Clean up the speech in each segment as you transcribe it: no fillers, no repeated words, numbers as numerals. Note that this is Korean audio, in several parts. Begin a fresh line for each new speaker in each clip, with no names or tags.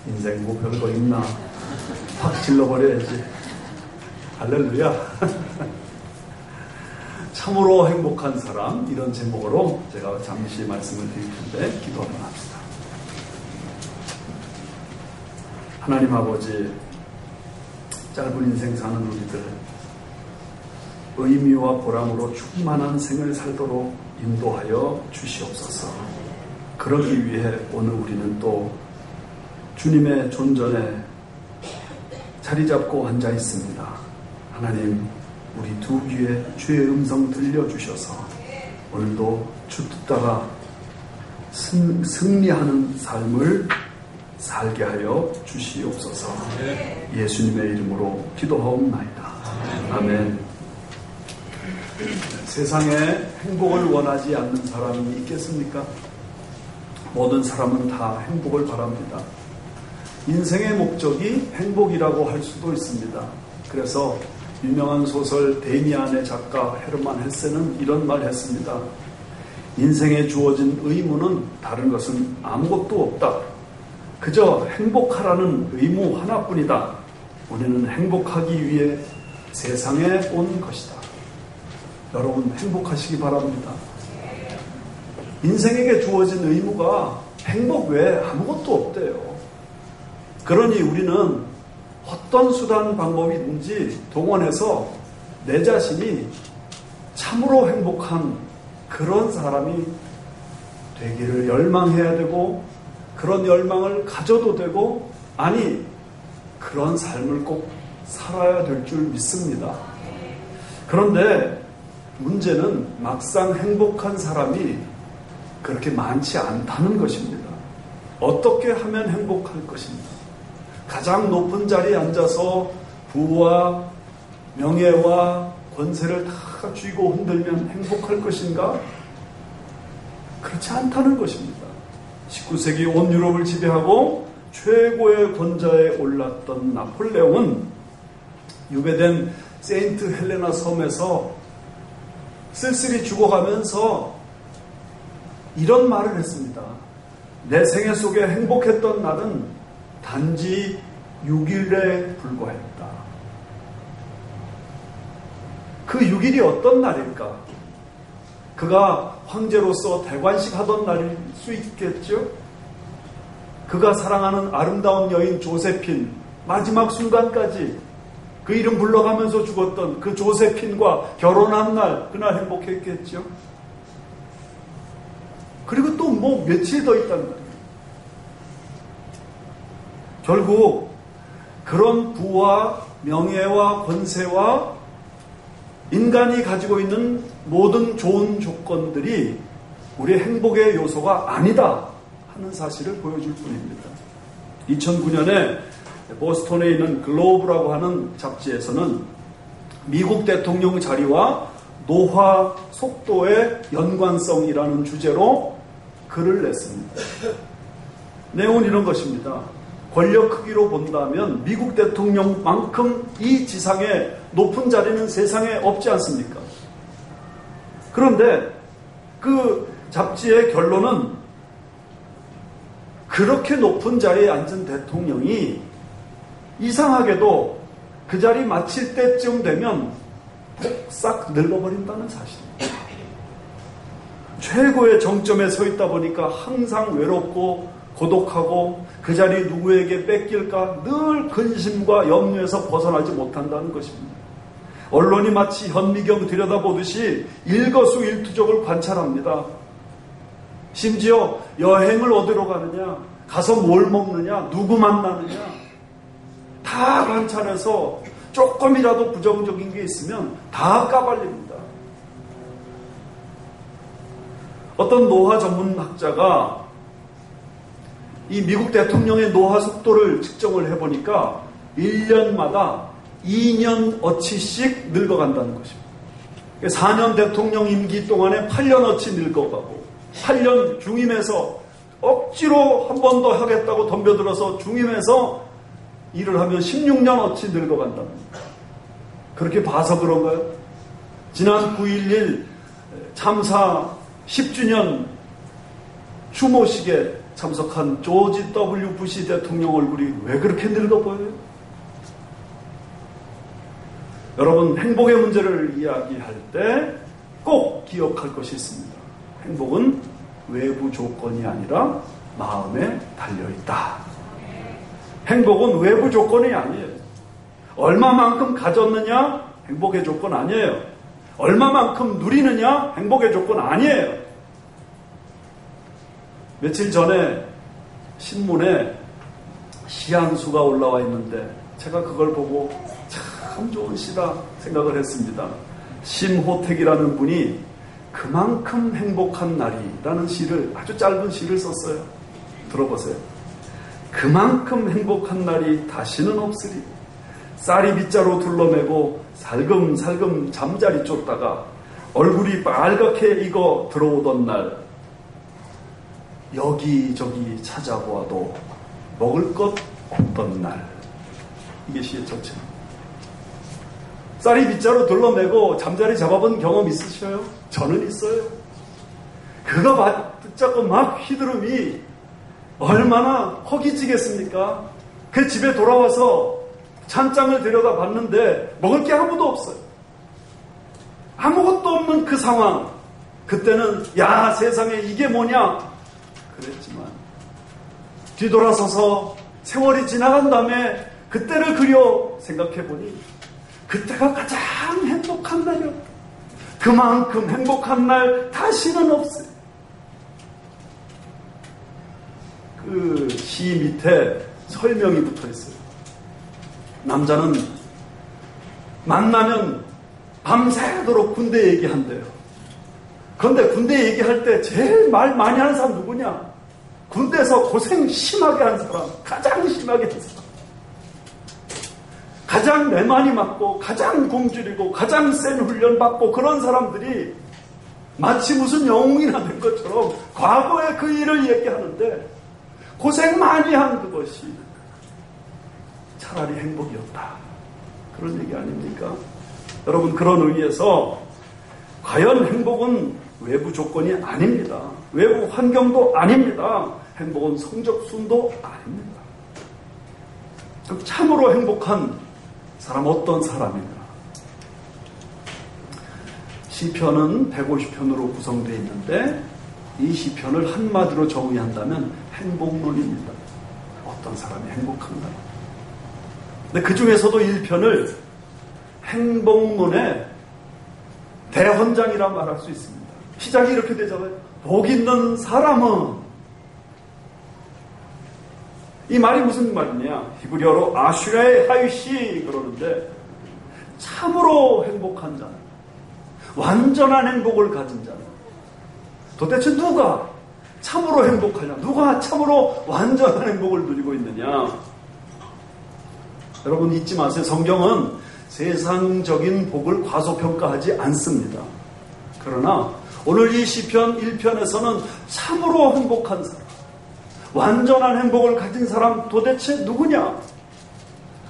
인생 뭐 별거 있나? 확 질러버려야지. 할렐루야. 참으로 행복한 사람, 이런 제목으로 제가 잠시 말씀을 드릴 텐데 기도 한번 합시다. 하나님 아버지, 짧은 인생 사는 우리들 의미와 보람으로 충만한 생을 살도록 인도하여 주시옵소서. 그러기 위해 오늘 우리는 또 주님의 존전에 자리 잡고 앉아 있습니다. 하나님, 우리 두 귀에 주의 음성 들려주셔서 오늘도 주 듣다가 승리하는 삶을 살게 하여 주시옵소서. 예수님의 이름으로 기도하옵나이다. 아멘. 세상에 행복을 원하지 않는 사람이 있겠습니까? 모든 사람은 다 행복을 바랍니다. 인생의 목적이 행복이라고 할 수도 있습니다. 그래서 유명한 소설 데미안의 작가 헤르만 헤세는 이런 말 했습니다. 인생에 주어진 의무는 다른 것은 아무것도 없다. 그저 행복하라는 의무 하나뿐이다. 우리는 행복하기 위해 세상에 온 것이다. 여러분, 행복하시기 바랍니다. 인생에게 주어진 의무가 행복 외에 아무것도 없대요. 그러니 우리는 어떤 수단 방법이든지 동원해서 내 자신이 참으로 행복한 그런 사람이 되기를 열망해야 되고, 그런 열망을 가져도 되고, 아니 그런 삶을 꼭 살아야 될 줄 믿습니다. 그런데 문제는 막상 행복한 사람이 그렇게 많지 않다는 것입니다. 어떻게 하면 행복할 것입니까? 가장 높은 자리에 앉아서 부와 명예와 권세를 다 쥐고 흔들면 행복할 것인가? 그렇지 않다는 것입니다. 19세기 온 유럽을 지배하고 최고의 권좌에 올랐던 나폴레옹은 유배된 세인트 헬레나 섬에서 쓸쓸히 죽어가면서 이런 말을 했습니다. 내 생애 속에 행복했던 날은 단지 6일에 불과했다. 그 6일이 어떤 날일까? 그가 황제로서 대관식 하던 날일 수 있겠죠? 그가 사랑하는 아름다운 여인 조세핀, 마지막 순간까지 그 이름 불러가면서 죽었던 그 조세핀과 결혼한 날, 그날 행복했겠죠? 그리고 또 뭐 며칠 더 있단 말이에요. 결국 그런 부와 명예와 권세와 인간이 가지고 있는 모든 좋은 조건들이 우리의 행복의 요소가 아니다 하는 사실을 보여줄 뿐입니다. 2009년에 보스턴에 있는 글로브라고 하는 잡지에서는 미국 대통령 자리와 노화 속도의 연관성이라는 주제로 글을 냈습니다. 내용은 이런 것입니다. 권력 크기로 본다면 미국 대통령만큼 이 지상에 높은 자리는 세상에 없지 않습니까? 그런데 그 잡지의 결론은 그렇게 높은 자리에 앉은 대통령이 이상하게도 그 자리 마칠 때쯤 되면 싹 늙어버린다는 사실입니다. 최고의 정점에 서 있다 보니까 항상 외롭고 고독하고 그 자리 누구에게 뺏길까 늘 근심과 염려에서 벗어나지 못한다는 것입니다. 언론이 마치 현미경 들여다보듯이 일거수일투족을 관찰합니다. 심지어 여행을 어디로 가느냐, 가서 뭘 먹느냐, 누구 만나느냐 다 관찰해서 조금이라도 부정적인 게 있으면 다 까발립니다. 어떤 노화 전문학자가 이 미국 대통령의 노화 속도를 측정을 해보니까 1년마다 2년 어치씩 늙어간다는 것입니다. 4년 대통령 임기 동안에 8년 어치 늙어가고 8년 중임에서 억지로 한 번 더 하겠다고 덤벼들어서 중임에서 일을 하면 16년 어치 늙어간답니다. 그렇게 봐서 그런가요? 지난 9.11 참사 10주년 추모식에 참석한 조지 W. 부시 대통령 얼굴이 왜 그렇게 늙어 보여요? 여러분, 행복의 문제를 이야기할 때 꼭 기억할 것이 있습니다. 행복은 외부 조건이 아니라 마음에 달려있다. 행복은 외부 조건이 아니에요. 얼마만큼 가졌느냐? 행복의 조건 아니에요. 얼마만큼 누리느냐? 행복의 조건 아니에요. 며칠 전에 신문에 시 한 수가 올라와 있는데 제가 그걸 보고 참 좋은 시다 생각을 했습니다. 심호택이라는 분이 그만큼 행복한 날이라는 시를, 아주 짧은 시를 썼어요. 들어보세요. 그만큼 행복한 날이 다시는 없으리. 쌀이 빗자루 둘러매고 살금살금 잠자리 쫓다가 얼굴이 빨갛게 익어 들어오던 날, 여기저기 찾아보아도 먹을 것 없던 날. 이게 시의 정체입니다. 쌀이 빗자루 둘러매고 잠자리 잡아본 경험 있으셔요? 저는 있어요. 그거 붙잡고 막 휘두름이 얼마나 허기지겠습니까? 그 집에 돌아와서 찬장을 들여다 봤는데 먹을 게 아무도 없어요. 아무것도 없는 그 상황. 그때는 야, 세상에 이게 뭐냐? 그랬지만 뒤돌아서서 세월이 지나간 다음에 그때를 그려 생각해보니 그때가 가장 행복한 날이었다. 그만큼 행복한 날 다시는 없어요. 그 시 밑에 설명이 붙어 있어요. 남자는 만나면 밤새도록 군대 얘기한대요. 그런데 군대 얘기할 때 제일 말 많이 하는 사람 누구냐? 군대에서 고생 심하게 한 사람, 가장 심하게 한 사람. 가장 내 많이 맞고 가장 굶주리고 가장 센 훈련 받고 그런 사람들이 마치 무슨 영웅이나 된 것처럼 과거의 그 일을 얘기하는데 고생 많이 한 그것이 차라리 행복이었다. 그런 얘기 아닙니까? 여러분, 그런 의미에서 과연 행복은 외부 조건이 아닙니다. 외부 환경도 아닙니다. 행복은 성적 순도 아닙니다. 참으로 행복한 사람 어떤 사람인가? 시편은 150편으로 구성되어 있는데 이 시편을 한마디로 정의한다면 행복론입니다. 어떤 사람이 행복한가? 근데 그 중에서도 1편을 행복론의 대헌장이라 말할 수 있습니다. 시작이 이렇게 되잖아요. 복 있는 사람은, 이 말이 무슨 말이냐? 히브리어로 아슈레 하이시 그러는데 참으로 행복한 자는, 완전한 행복을 가진 자는 도대체 누가 참으로 행복하냐? 누가 참으로 완전한 행복을 누리고 있느냐? 여러분 잊지 마세요. 성경은 세상적인 복을 과소평가하지 않습니다. 그러나 오늘 이 시편 1편에서는 참으로 행복한 사람, 완전한 행복을 가진 사람 도대체 누구냐?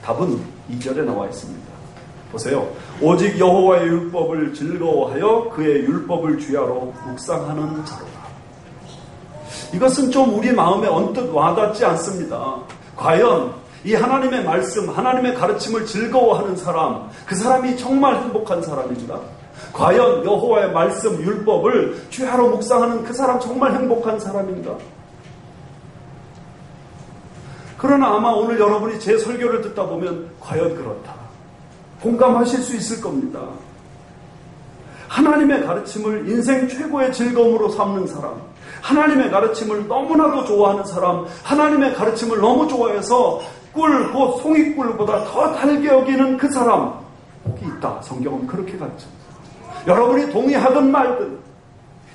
답은 2절에 나와 있습니다. 보세요. 오직 여호와의 율법을 즐거워하여 그의 율법을 주야로 묵상하는 자로다. 이것은 좀 우리 마음에 언뜻 와닿지 않습니다. 과연 이 하나님의 말씀, 하나님의 가르침을 즐거워하는 사람, 그 사람이 정말 행복한 사람입니다. 과연 여호와의 말씀, 율법을 주야로 묵상하는 그 사람 정말 행복한 사람인가? 그러나 아마 오늘 여러분이 제 설교를 듣다 보면 과연 그렇다, 공감하실 수 있을 겁니다. 하나님의 가르침을 인생 최고의 즐거움으로 삼는 사람, 하나님의 가르침을 너무나도 좋아하는 사람, 하나님의 가르침을 너무 좋아해서 꿀, 곧 송이꿀보다 더 달게 여기는 그 사람, 복이 있다. 성경은 그렇게 가르쳐. 여러분이 동의하든 말든,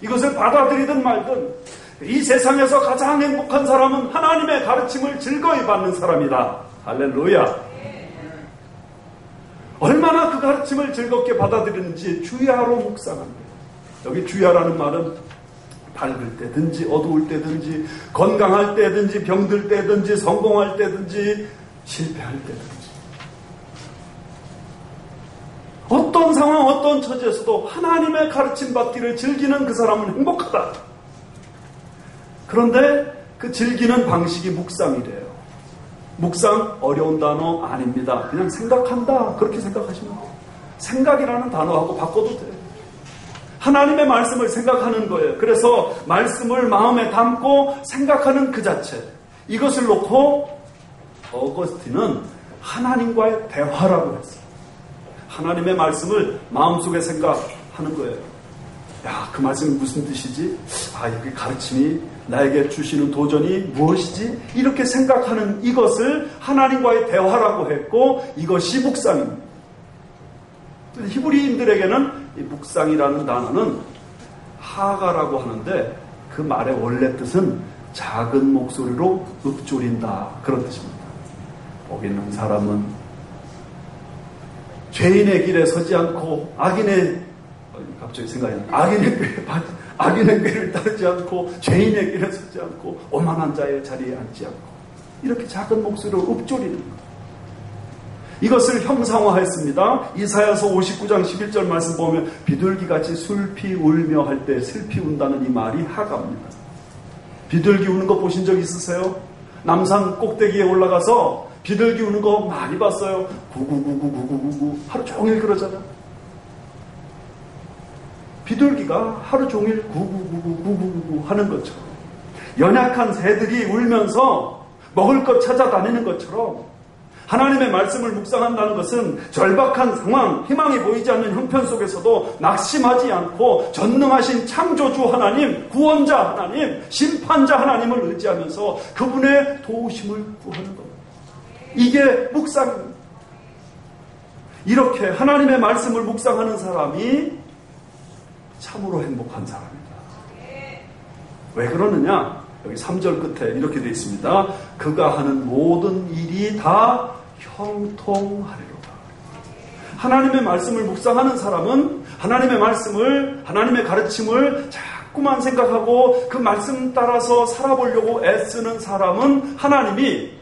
이것을 받아들이든 말든, 이 세상에서 가장 행복한 사람은 하나님의 가르침을 즐거이 받는 사람이다. 할렐루야. 얼마나 그 가르침을 즐겁게 받아들이는지 주야로 묵상합니다. 여기 주야라는 말은 밝을 때든지 어두울 때든지 건강할 때든지 병들 때든지 성공할 때든지 실패할 때든지 어떤 상황 어떤 처지에서도 하나님의 가르침 받기를 즐기는 그 사람은 행복하다. 그런데 그 즐기는 방식이 묵상이래요. 묵상 어려운 단어 아닙니다. 그냥 생각한다. 그렇게 생각하시면 돼요. 생각이라는 단어하고 바꿔도 돼요. 하나님의 말씀을 생각하는 거예요. 그래서 말씀을 마음에 담고 생각하는 그 자체. 이것을 놓고 어거스틴은 하나님과의 대화라고 했어요. 하나님의 말씀을 마음속에 생각하는 거예요. 야, 그 말씀이 무슨 뜻이지? 아, 여기 가르침이 나에게 주시는 도전이 무엇이지? 이렇게 생각하는 이것을 하나님과의 대화라고 했고, 이것이 묵상입니다. 히브리인들에게는 이 묵상이라는 단어는 하가라고 하는데, 그 말의 원래 뜻은 작은 목소리로 읊조린다, 그런 뜻입니다. 복 있는 사람은 죄인의 길에 서지 않고 갑자기 생각이 나요. 악인의 꾀를 따르지 않고 죄인의 길에 서지 않고 오만한 자의 자리에 앉지 않고 이렇게 작은 목소리로 읊조리는 것. 이것을 형상화했습니다. 이사야서 59장 11절 말씀 보면 비둘기같이 슬피 울며 할 때 슬피 운다는 이 말이 하가입니다. 비둘기 우는 거 보신 적 있으세요? 남산 꼭대기에 올라가서 비둘기 우는 거 많이 봤어요. 구구구구구구구구 하루 종일 그러잖아요. 비둘기가 하루 종일 구구구구구구구 하는 것처럼 연약한 새들이 울면서 먹을 것 찾아다니는 것처럼 하나님의 말씀을 묵상한다는 것은 절박한 상황, 희망이 보이지 않는 형편 속에서도 낙심하지 않고 전능하신 창조주 하나님, 구원자 하나님, 심판자 하나님을 의지하면서 그분의 도우심을 구하는 겁니다. 이게 묵상입니다. 이렇게 하나님의 말씀을 묵상하는 사람이 참으로 행복한 사람입니다. 왜 그러느냐? 여기 3절 끝에 이렇게 되어 있습니다. 그가 하는 모든 일이 다 형통하리로다. 하나님의 말씀을 묵상하는 사람은 하나님의 말씀을, 하나님의 가르침을 자꾸만 생각하고 그 말씀 따라서 살아보려고 애쓰는 사람은 하나님이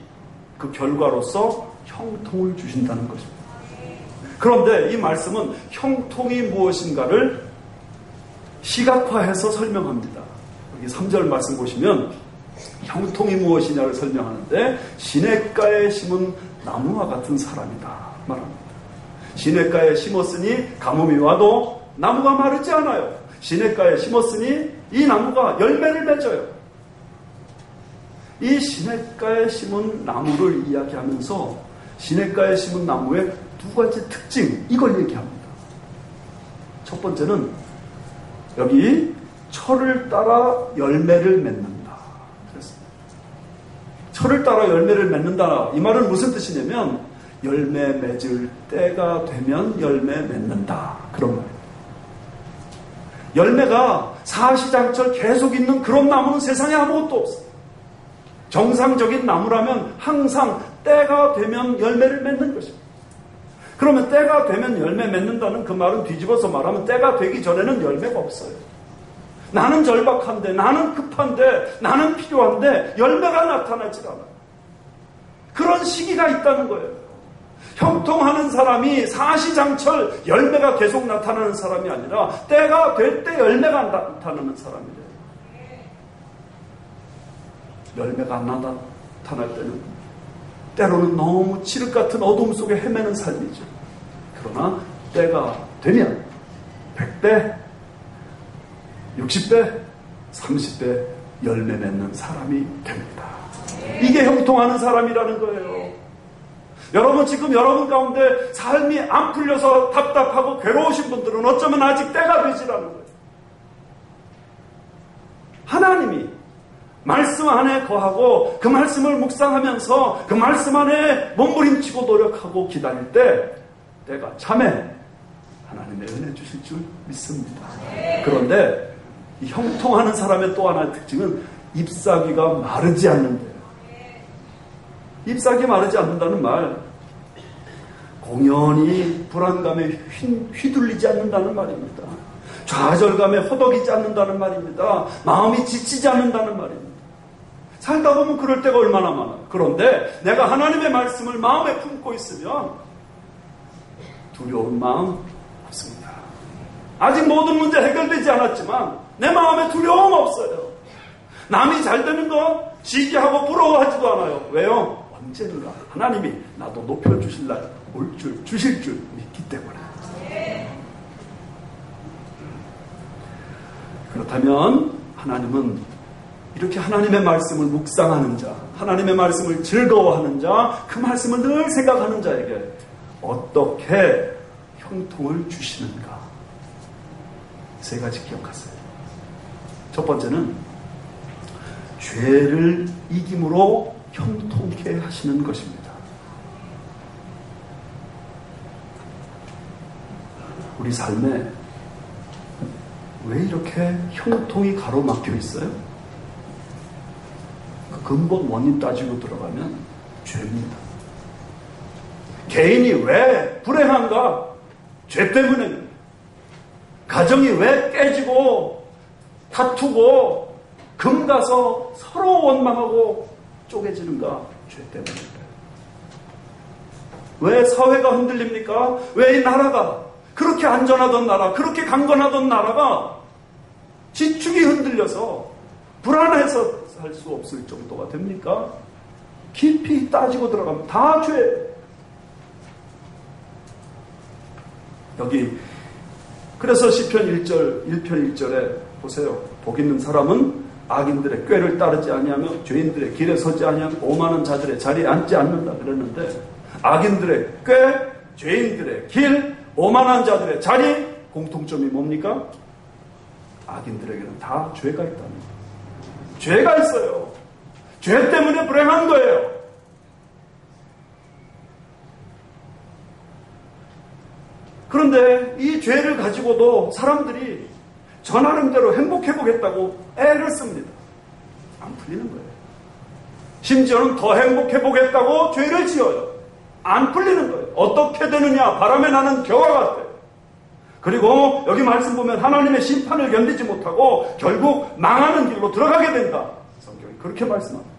그 결과로서 형통을 주신다는 것입니다. 그런데 이 말씀은 형통이 무엇인가를 시각화해서 설명합니다. 여기 3절 말씀 보시면 형통이 무엇이냐를 설명하는데 시냇가에 심은 나무와 같은 사람이다 말합니다. 시냇가에 심었으니 가뭄이 와도 나무가 마르지 않아요. 시냇가에 심었으니 이 나무가 열매를 맺어요. 이 시냇가에 심은 나무를 이야기하면서 시냇가에 심은 나무의 두 가지 특징, 이걸 얘기합니다. 첫 번째는 여기 철을 따라 열매를 맺는다. 그랬습니다. 철을 따라 열매를 맺는다. 이 말은 무슨 뜻이냐면 열매 맺을 때가 되면 열매 맺는다. 그런 말이에요. 열매가 사시장철 계속 있는 그런 나무는 세상에 아무것도 없어요. 정상적인 나무라면 항상 때가 되면 열매를 맺는 것입니다. 그러면 때가 되면 열매 맺는다는 그 말은 뒤집어서 말하면 때가 되기 전에는 열매가 없어요. 나는 절박한데, 나는 급한데, 나는 필요한데 열매가 나타나질 않아요. 그런 시기가 있다는 거예요. 형통하는 사람이 사시장철 열매가 계속 나타나는 사람이 아니라 때가 될 때 열매가 나타나는 사람이래요. 열매가 안 나타날 때는 때로는 너무 칠흑 같은 어둠 속에 헤매는 삶이죠. 그러나 때가 되면 100배, 60배, 30배 열매 맺는 사람이 됩니다. 이게 형통하는 사람이라는 거예요. 여러분 지금 여러분 가운데 삶이 안 풀려서 답답하고 괴로우신 분들은 어쩌면 아직 때가 되지라는 거예요. 하나님이 말씀 안에 거하고 그 말씀을 묵상하면서 그 말씀 안에 몸부림치고 노력하고 기다릴 때 때가 참에 하나님의 은혜 주실 줄 믿습니다. 그런데 이 형통하는 사람의 또 하나의 특징은 잎사귀가 마르지 않는데요. 잎사귀 마르지 않는다는 말, 공연히 불안감에 휘둘리지 않는다는 말입니다. 좌절감에 허덕이지 않는다는 말입니다. 마음이 지치지 않는다는 말입니다. 살다 보면 그럴 때가 얼마나 많아요. 그런데 내가 하나님의 말씀을 마음에 품고 있으면 두려운 마음 없습니다. 아직 모든 문제 해결되지 않았지만 내 마음에 두려움 없어요. 남이 잘 되는 거 시기하고 부러워하지도 않아요. 왜요? 언젠가 하나님이 나도 높여주실 날 올 줄, 주실 줄 믿기 때문에. 그렇다면 하나님은 이렇게 하나님의 말씀을 묵상하는 자, 하나님의 말씀을 즐거워하는 자, 그 말씀을 늘 생각하는 자에게 어떻게 형통을 주시는가? 세 가지 기억하세요. 첫 번째는 죄를 이김으로 형통케 하시는 것입니다. 우리 삶에 왜 이렇게 형통이 가로막혀 있어요? 그 근본 원인 따지고 들어가면 죄입니다. 개인이 왜 불행한가? 죄 때문에. 가정이 왜 깨지고 다투고 금가서 서로 원망하고 쪼개지는가? 죄 때문에. 왜 사회가 흔들립니까? 왜 이 나라가 그렇게 안전하던 나라, 그렇게 강건하던 나라가 지축이 흔들려서 불안해서 살 수 없을 정도가 됩니까? 깊이 따지고 들어가면 다 죄. 여기 그래서 시편 1편 1절에 보세요. 복 있는 사람은 악인들의 꾀를 따르지 아니하며 죄인들의 길에 서지 아니하며 오만한 자들의 자리에 앉지 않는다 그랬는데, 악인들의 꾀, 죄인들의 길, 오만한 자들의 자리, 공통점이 뭡니까? 악인들에게는 다 죄가 있답니다. 죄가 있어요. 죄 때문에 불행한 거예요. 그런데 이 죄를 가지고도 사람들이 저 나름대로 행복해보겠다고 애를 씁니다. 안 풀리는 거예요. 심지어는 더 행복해보겠다고 죄를 지어요. 안 풀리는 거예요. 어떻게 되느냐? 바람에 나는 겨와 같아요. 그리고 여기 말씀 보면 하나님의 심판을 견디지 못하고 결국 망하는 길로 들어가게 된다. 성경이 그렇게 말씀합니다.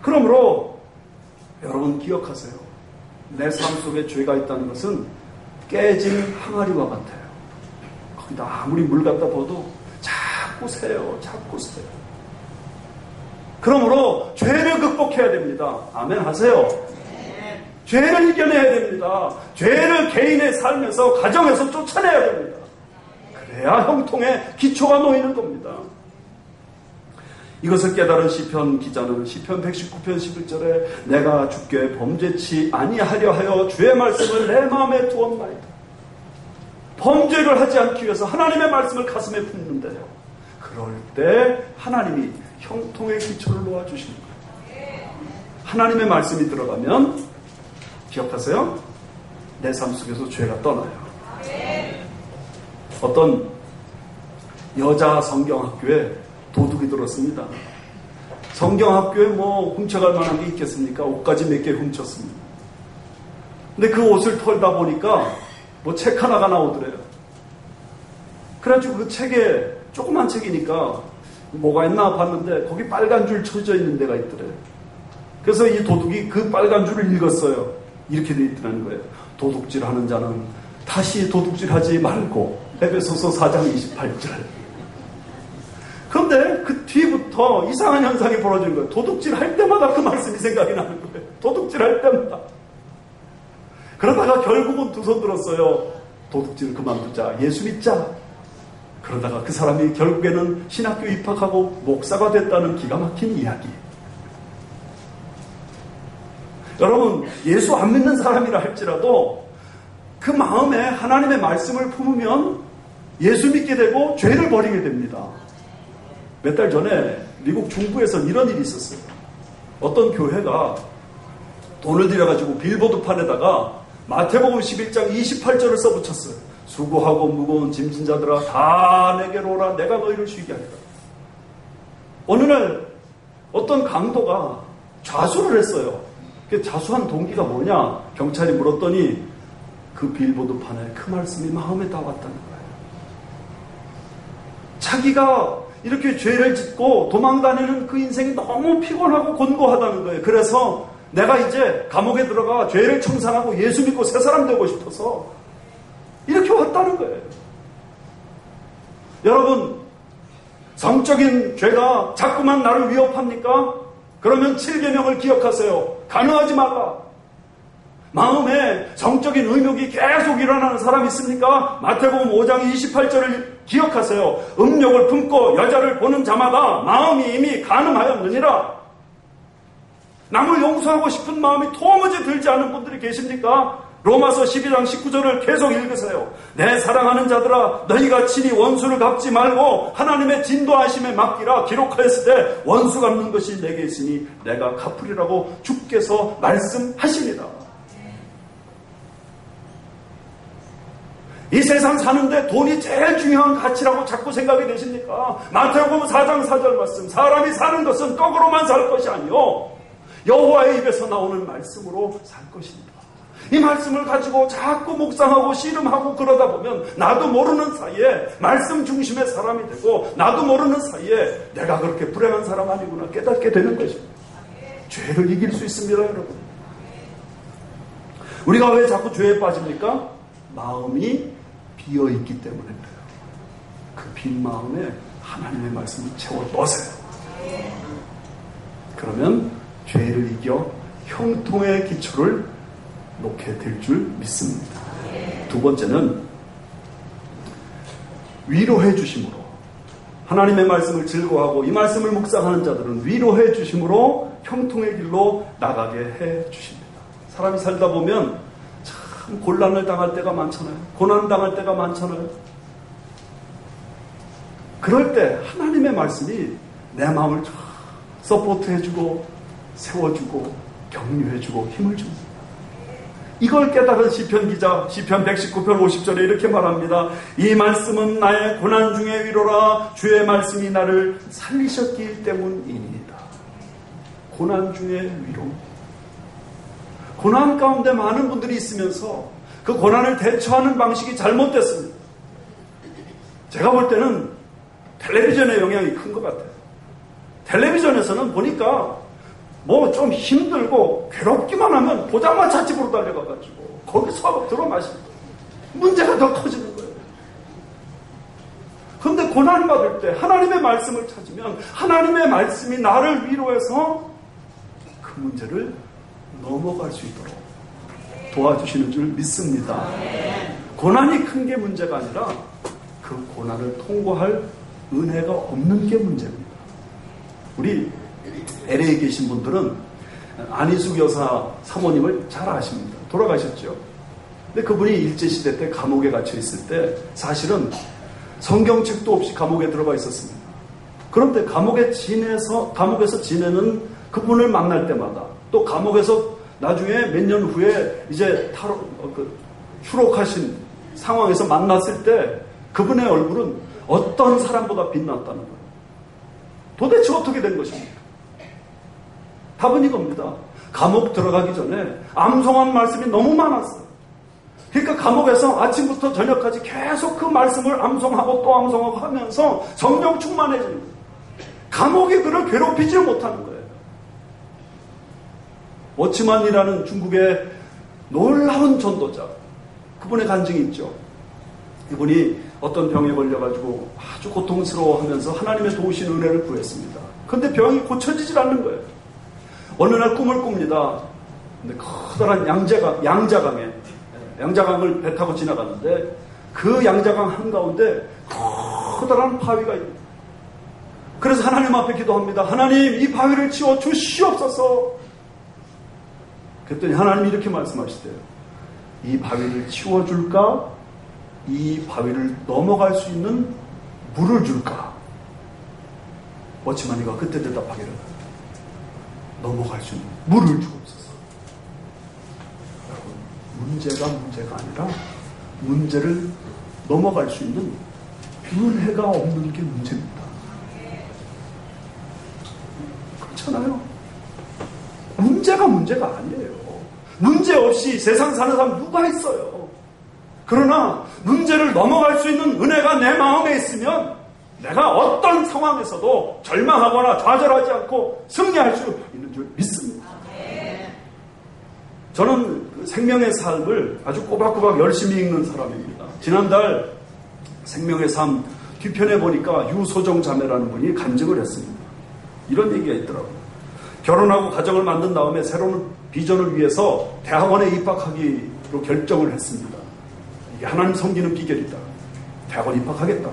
그러므로 여러분 기억하세요. 내 삶 속에 죄가 있다는 것은 깨진 항아리와 같아요. 거기다 아무리 물 갖다 부어도 자꾸 새요. 자꾸 새요. 그러므로 죄를 극복해야 됩니다. 아멘 하세요. 죄를 이겨내야 됩니다. 죄를 개인의 삶에서, 가정에서 쫓아내야 됩니다. 그래야 형통의 기초가 놓이는 겁니다. 이것을 깨달은 시편 기자는 시편 119편 11절에 내가 주께 범죄치 아니하려 하여 주의 말씀을 내 마음에 두었나이다. 범죄를 하지 않기 위해서 하나님의 말씀을 가슴에 품는데요. 그럴 때 하나님이 형통의 기초를 놓아주시는 거예요. 하나님의 말씀이 들어가면 기억하세요? 내 삶 속에서 죄가 떠나요. 어떤 여자 성경학교에 도둑이 들었습니다. 성경학교에 뭐 훔쳐갈 만한 게 있겠습니까? 옷까지 몇 개 훔쳤습니다. 근데 그 옷을 털다 보니까 뭐 책 하나가 나오더래요. 그래가지고 그 책에, 조그만 책이니까 뭐가 있나 봤는데 거기 빨간 줄 쳐져 있는 데가 있더래요. 그래서 이 도둑이 그 빨간 줄을 읽었어요. 이렇게 돼 있더라는 거예요. 도둑질 하는 자는 다시 도둑질 하지 말고. 에베소서 4장 28절. 그런데 그 뒤부터 이상한 현상이 벌어지는 거예요. 도둑질 할 때마다 그 말씀이 생각이 나는 거예요. 도둑질 할 때마다. 그러다가 결국은 두 손 들었어요. 도둑질 그만두자. 예수 믿자. 그러다가 그 사람이 결국에는 신학교 입학하고 목사가 됐다는 기가 막힌 이야기. 여러분, 예수 안 믿는 사람이라 할지라도 그 마음에 하나님의 말씀을 품으면 예수 믿게 되고 죄를 버리게 됩니다. 몇 달 전에 미국 중부에서 이런 일이 있었어요. 어떤 교회가 돈을 들여가지고 빌보드판에다가 마태복음 11장 28절을 써붙였어요. 수고하고 무거운 짐진 자들아 다 내게로 오라. 내가 너희를 쉬게 하리라. 어느 날 어떤 강도가 자수를 했어요. 그 자수한 동기가 뭐냐? 경찰이 물었더니 그 빌보드판에 그 말씀이 마음에 다 왔다는 거예요. 자기가 이렇게 죄를 짓고 도망다니는 그 인생이 너무 피곤하고 곤고하다는 거예요. 그래서 내가 이제 감옥에 들어가 죄를 청산하고 예수 믿고 새 사람 되고 싶어서 이렇게 왔다는 거예요. 여러분, 성적인 죄가 자꾸만 나를 위협합니까? 그러면 7계명을 기억하세요. 간음하지 말라. 마음에 성적인 의욕이 계속 일어나는 사람 있습니까? 마태복음 5장 28절을 기억하세요. 음욕을 품고 여자를 보는 자마다 마음이 이미 간음하였느니라. 남을 용서하고 싶은 마음이 도무지 들지 않는 분들이 계십니까? 로마서 12장 19절을 계속 읽으세요. 내 사랑하는 자들아 너희가 친히 원수를 갚지 말고 하나님의 진도하심에 맡기라. 기록하였을 때 원수 갚는 것이 내게 있으니 내가 갚으리라고 주께서 말씀하시니라. 이 세상 사는데 돈이 제일 중요한 가치라고 자꾸 생각이 되십니까? 마태복음 4장 4절 말씀. 사람이 사는 것은 떡으로만 살 것이 아니요 여호와의 입에서 나오는 말씀으로 살 것입니다. 이 말씀을 가지고 자꾸 묵상하고 씨름하고 그러다 보면 나도 모르는 사이에 말씀 중심의 사람이 되고 나도 모르는 사이에 내가 그렇게 불행한 사람 아니구나 깨닫게 되는 것입니다. 죄를 이길 수 있습니다, 여러분. 우리가 왜 자꾸 죄에 빠집니까? 마음이 비어있기 때문에 그래요. 그 빈 마음에 하나님의 말씀을 채워 넣으세요. 그러면 죄를 이겨 형통의 기초를 놓게 될 줄 믿습니다. 두 번째는 위로해 주심으로, 하나님의 말씀을 즐거워하고 이 말씀을 묵상하는 자들은 위로해 주심으로 형통의 길로 나가게 해 주십니다. 사람이 살다 보면 참 곤란을 당할 때가 많잖아요. 고난 당할 때가 많잖아요. 그럴 때 하나님의 말씀이 내 마음을 서포트해주고 세워주고 격려해주고 힘을 줍니다. 이걸 깨달은 시편 기자 시편 119편 50절에 이렇게 말합니다. 이 말씀은 나의 고난 중의 위로라. 주의 말씀이 나를 살리셨기 때문이니이다. 고난 중의 위로. 고난 가운데 많은 분들이 있으면서 그 고난을 대처하는 방식이 잘못됐습니다. 제가 볼 때는 텔레비전의 영향이 큰 것 같아요. 텔레비전에서는 보니까 뭐 좀 힘들고 괴롭기만 하면 보자마자 집으로 달려가가지고 거기서 들어마십니다. 문제가 더 커지는 거예요. 그런데 고난받을 때 하나님의 말씀을 찾으면 하나님의 말씀이 나를 위로해서 그 문제를 넘어갈 수 있도록 도와주시는 줄 믿습니다. 고난이 큰 게 문제가 아니라 그 고난을 통과할 은혜가 없는 게 문제입니다. 우리 LA에 계신 분들은 안희숙 여사 사모님을 잘 아십니다. 돌아가셨죠. 근데 그분이 일제시대 때 감옥에 갇혀 있을 때 사실은 성경책도 없이 감옥에 들어가 있었습니다. 그런데 감옥에서 지내는 그분을 만날 때마다 또 감옥에서 나중에 몇 년 후에 이제 휴록하신 상황에서 만났을 때 그분의 얼굴은 어떤 사람보다 빛났다는 거예요. 도대체 어떻게 된 것입니까? 답은 이겁니다. 감옥 들어가기 전에 암송한 말씀이 너무 많았어요. 그러니까 감옥에서 아침부터 저녁까지 계속 그 말씀을 암송하고 또 암송하고 하면서 성령 충만해지는 거예요. 감옥이 그를 괴롭히지 못하는 거예요. 워치만이라는 중국의 놀라운 전도자, 그분의 간증이 있죠. 이분이 어떤 병에 걸려가지고 아주 고통스러워하면서 하나님의 도우신 은혜를 구했습니다. 그런데 병이 고쳐지질 않는 거예요. 어느 날 꿈을 꿉니다. 근데 커다란 양자강을 배 타고 지나가는데 그 양자강 한가운데 커다란 바위가 있습니다. 그래서 하나님 앞에 기도합니다. 하나님, 이 바위를 치워 주시옵소서. 그랬더니 하나님이 이렇게 말씀하시대요. 이 바위를 치워줄까? 이 바위를 넘어갈 수 있는 물을 줄까? 워치마니가 그때 대답하기를 넘어갈 수 있는 물을 주옵소서. 여러분, 문제가 아니라 문제를 넘어갈 수 있는 은혜가 없는 게 문제입니다. 그렇잖아요. 문제가 아니에요. 문제 없이 세상 사는 사람 누가 있어요. 그러나 문제를 넘어갈 수 있는 은혜가 내 마음에 있으면 내가 어떤 상황에서도 절망하거나 좌절하지 않고 승리할 수 있는 줄 믿습니다. 저는 생명의 삶을 아주 꼬박꼬박 열심히 읽는 사람입니다. 지난달 생명의 삶 뒤편에 보니까 유소정 자매라는 분이 간증을 했습니다. 이런 얘기가 있더라고요. 결혼하고 가정을 만든 다음에 새로운 비전을 위해서 대학원에 입학하기로 결정을 했습니다. 이게 하나님 섬기는 비결이다. 대학원 입학하겠다.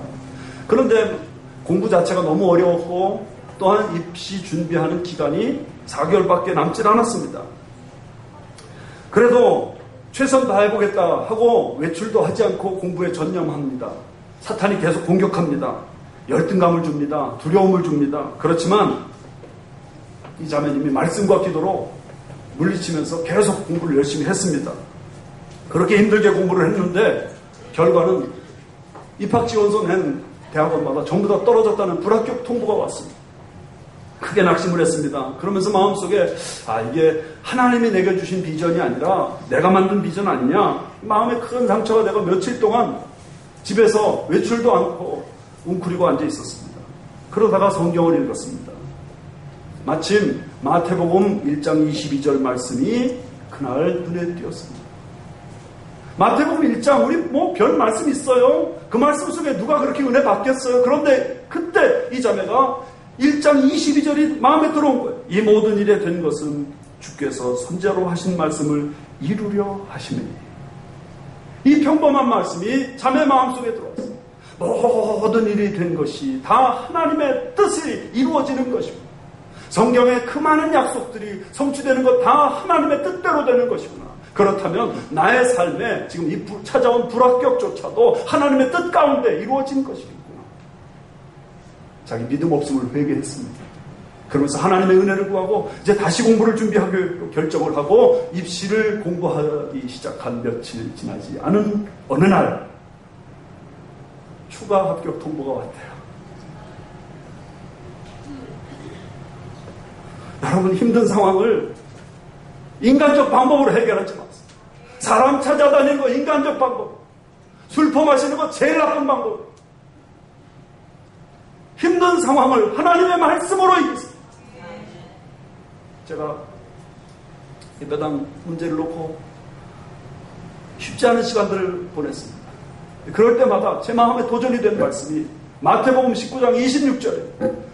그런데 공부 자체가 너무 어려웠고 또한 입시 준비하는 기간이 4개월밖에 남질 않았습니다. 그래도 최선 다해보겠다 하고 외출도 하지 않고 공부에 전념합니다. 사탄이 계속 공격합니다. 열등감을 줍니다. 두려움을 줍니다. 그렇지만 이 자매님이 말씀과 기도로 물리치면서 계속 공부를 열심히 했습니다. 그렇게 힘들게 공부를 했는데 결과는 입학지원서 낸 대학원마다 전부 다 떨어졌다는 불합격 통보가 왔습니다. 크게 낙심을 했습니다. 그러면서 마음속에 이게 하나님이 내게 주신 비전이 아니라 내가 만든 비전 아니냐, 마음에 큰 상처가 내가 며칠 동안 집에서 외출도 않고 웅크리고 앉아 있었습니다. 그러다가 성경을 읽었습니다. 마침 마태복음 1장 22절 말씀이 그날 눈에 띄었습니다. 마태복음 1장 우리 별 말씀 있어요. 그 말씀 속에 누가 그렇게 은혜 받겠어요. 그런데 그때 이 자매가 1장 22절이 마음에 들어온 거예요. 이 모든 일에 된 것은 주께서 선자로 하신 말씀을 이루려 하심이니. 이 평범한 말씀이 자매 마음속에 들어왔어요. 모든 일이 된 것이 다 하나님의 뜻이 이루어지는 것이고 성경의 그 많은 약속들이 성취되는 것 다 하나님의 뜻대로 되는 것이구나. 그렇다면 나의 삶에 지금 이 찾아온 불합격조차도 하나님의 뜻 가운데 이루어진 것이겠구나. 자기 믿음 없음을 회개했습니다. 그러면서 하나님의 은혜를 구하고 이제 다시 공부를 준비하기로 결정을 하고 입시를 공부하기 시작한 며칠 지나지 않은 어느 날 추가 합격 통보가 왔대요. 여러분, 힘든 상황을 인간적 방법으로 해결하지 마세요. 사람 찾아다니는 거 인간적 방법, 술 퍼마시는 거 제일 나쁜 방법. 힘든 상황을 하나님의 말씀으로 이기세요. 제가 예배당 문제를 놓고 쉽지 않은 시간들을 보냈습니다. 그럴 때마다 제 마음에 도전이 된 말씀이 마태복음 19장 26절에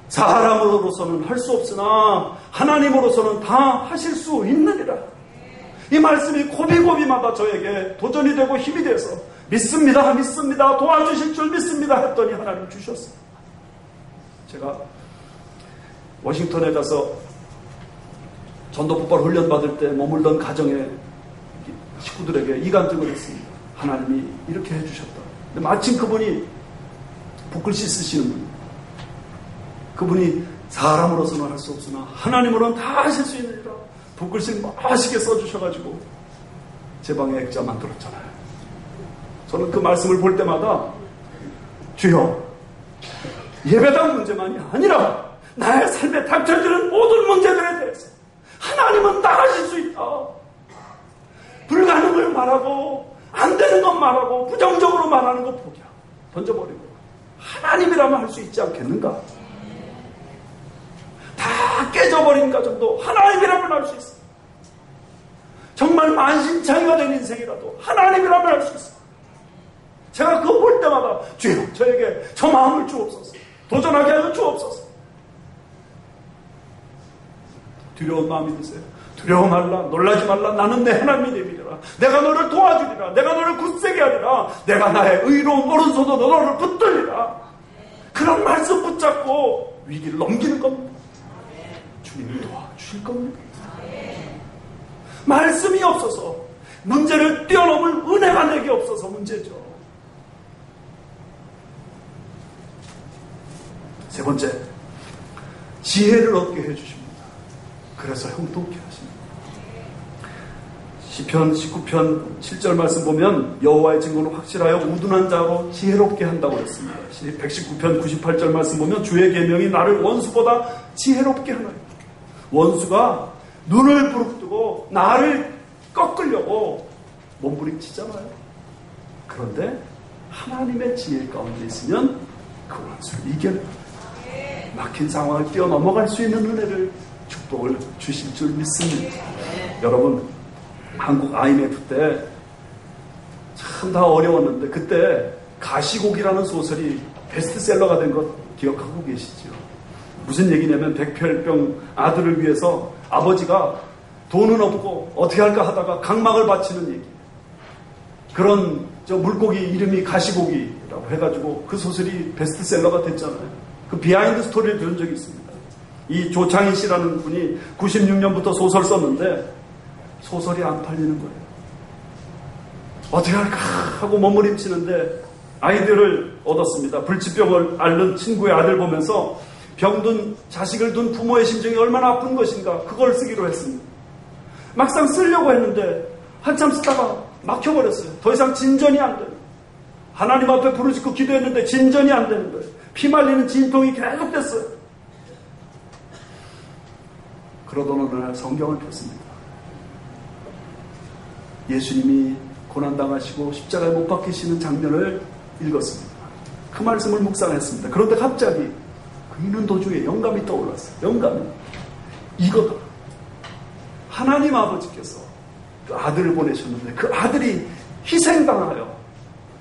사람으로서는 할 수 없으나 하나님으로서는 다 하실 수 있느니라. 이 말씀이 고비고비마다 저에게 도전이 되고 힘이 돼서 믿습니다, 믿습니다, 도와주실 줄 믿습니다 했더니 하나님 주셨어요. 제가 워싱턴에 가서 전도폭발 훈련 받을 때 머물던 가정의 식구들에게 이간증을 했습니다. 하나님이 이렇게 해주셨다. 근데 마침 그분이 붓글씨 쓰시는 분이에요. 그분이 사람으로서는 할 수 없으나 하나님으로는 다 하실 수 있느니라. 붓글씨를 멋있게 써주셔가지고 제 방에 액자 만들었잖아요. 저는 그 말씀을 볼 때마다 주여, 예배당 문제만이 아니라 나의 삶에 닥쳐지는 모든 문제들에 대해서 하나님은 다 하실 수 있다. 불가능을 말하고 안 되는 것 말하고 부정적으로 말하는 것 포기하고 던져버리고 하나님이라면 할 수 있지 않겠는가? 다 깨져버린 가정도 하나님이라면 할 수 있어. 정말 만신창이가 된 인생이라도 하나님이라면 할 수 있어. 제가 그거 볼 때마다 주여, 저에게 저 마음을 주옵소서. 도전하게 하여 주옵소서. 두려운 마음이 드세요? 두려워 말라, 놀라지 말라. 나는 내 하나님이 되리라. 내가 너를 도와주리라. 내가 너를 굳세게 하리라. 내가 나의 의로운 오른손으로 너를 붙들리라. 그런 말씀 붙잡고 위기를 넘기는 겁니다. 주님이 도와주실 겁니다. 말씀이 없어서 문제를 뛰어넘을 은혜가 내게 없어서 문제죠. 세 번째, 지혜를 얻게 해주십니다. 그래서 형통케 하십니다. 시편 19편 7절 말씀 보면 여호와의 증거는 확실하여 우둔한 자로 지혜롭게 한다고 했습니다. 119편 98절 말씀 보면 주의 계명이 나를 원수보다 지혜롭게 하나요. 원수가 눈을 부릅뜨고 나를 꺾으려고 몸부림치잖아요. 그런데 하나님의 지혜 가운데 있으면 그 원수를 이겨냅니다. 막힌 상황을 뛰어넘어갈 수 있는 은혜를, 축복을 주실 줄 믿습니다. 여러분, 한국 IMF 때 참 다 어려웠는데 그때 가시곡이라는 소설이 베스트셀러가 된 것 기억하고 계시죠? 무슨 얘기냐면 백혈병 아들을 위해서 아버지가 돈은 없고 어떻게 할까 하다가 각막을 바치는 얘기. 그런 물고기 이름이 가시고기라고 해가지고 그 소설이 베스트셀러가 됐잖아요. 그 비하인드 스토리를 들은 적이 있습니다. 이 조창희 씨라는 분이 96년부터 소설 썼는데 소설이 안 팔리는 거예요. 어떻게 할까 하고 몸부림치는데 아이디어를 얻었습니다. 불치병을 앓는 친구의 아들 보면서 병든 자식을 둔 부모의 심정이 얼마나 아픈 것인가 그걸 쓰기로 했습니다. 막상 쓰려고 했는데 한참 쓰다가 막혀버렸어요. 더 이상 진전이 안 돼요. 하나님 앞에 부르짖고 기도했는데 진전이 안 되는 거예요. 피말리는 진통이 계속됐어요. 그러던 어느 날 성경을 폈습니다. 예수님이 고난당하시고 십자가에 못 박히시는 장면을 읽었습니다. 그 말씀을 묵상했습니다. 그런데 갑자기 그 있는 도중에 영감이 떠올랐어요. 영감이 이거다. 하나님 아버지께서 그 아들을 보내셨는데 그 아들이 희생당하여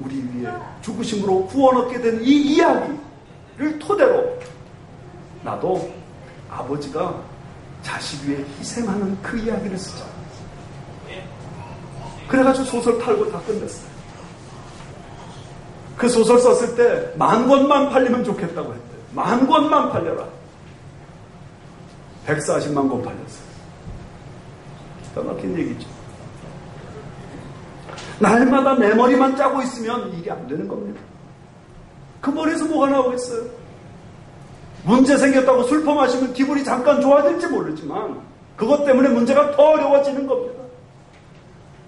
우리 위에 죽으심으로 구원 얻게 된 이 이야기를 토대로 나도 아버지가 자식 위에 희생하는 그 이야기를 쓰자. 그래가지고 소설 팔고 다 끝냈어요. 그 소설 썼을 때 10,000권만 팔리면 좋겠다고 했대요. 10,000권만 팔려라. 140만 권 팔렸어요. 기가 막힌 얘기죠. 날마다 내 머리만 짜고 있으면 이게 안 되는 겁니다. 그 머리에서 뭐가 나오겠어요? 문제 생겼다고 술 퍼마시면 기분이 잠깐 좋아질지 모르지만 그것 때문에 문제가 더 어려워지는 겁니다.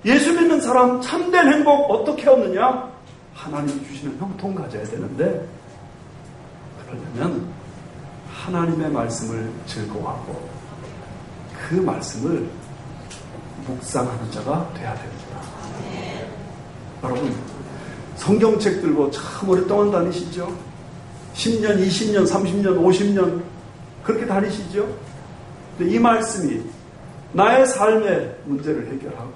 예수 믿는 사람 참된 행복 어떻게 얻느냐? 하나님이 주시는 형통 가져야 되는데 그러려면 하나님의 말씀을 즐거워하고 그 말씀을 묵상하는 자가 돼야 됩니다. 여러분 성경책 들고 참 오랫동안 다니시죠? 10년, 20년, 30년, 50년 그렇게 다니시죠? 근데 이 말씀이 나의 삶의 문제를 해결하고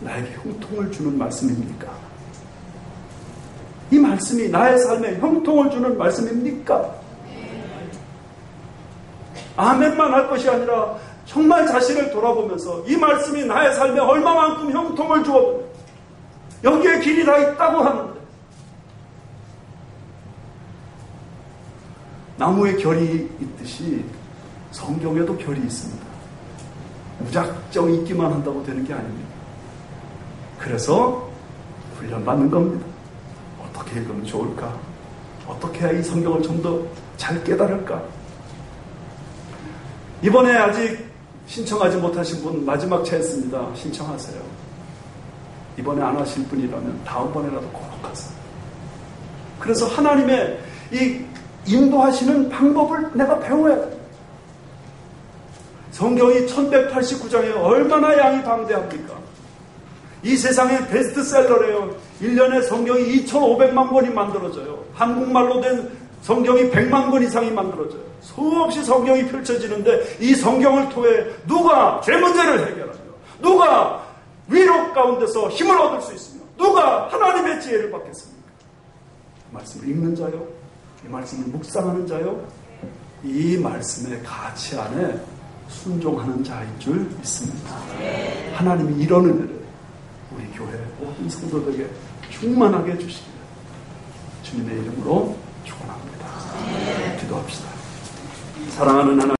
나에게 형통을 주는 말씀입니까? 이 말씀이 나의 삶에 형통을 주는 말씀입니까? 아멘만 할 것이 아니라 정말 자신을 돌아보면서 이 말씀이 나의 삶에 얼마만큼 형통을 주었느냐 여기에 길이 다 있다고 하는데 나무에 결이 있듯이 성경에도 결이 있습니다. 무작정 읽기만 한다고 되는 게 아닙니다. 그래서 훈련받는 겁니다. 어떻게 읽으면 좋을까? 어떻게 해야 이 성경을 좀 더 잘 깨달을까? 이번에 아직 신청하지 못하신 분 마지막 찬스입니다. 신청하세요. 이번에 안 하실 분이라면 다음번에라도 꼭 하세요. 그래서 하나님의 이 인도하시는 방법을 내가 배워야 돼요. 성경이 1189장에 얼마나 양이 방대합니까? 이 세상의 베스트셀러래요. 1년에 성경이 2,500만 권이 만들어져요. 한국말로 된 성경이 100만 권 이상이 만들어져요. 수없이 성경이 펼쳐지는데 이 성경을 통해 누가 죄 문제를 해결하며 누가 위로 가운데서 힘을 얻을 수 있으며 누가 하나님의 지혜를 받겠습니까? 이 말씀을 읽는 자요, 이 말씀을 묵상하는 자요, 이 말씀의 가치 안에 순종하는 자인 줄 믿습니다. 하나님이 이런 은혜를 우리 교회 모든 성도들에게 충만하게 해주시기를 주님의 이름으로 축원합니다. 기도합시다. 사랑하는 하나님,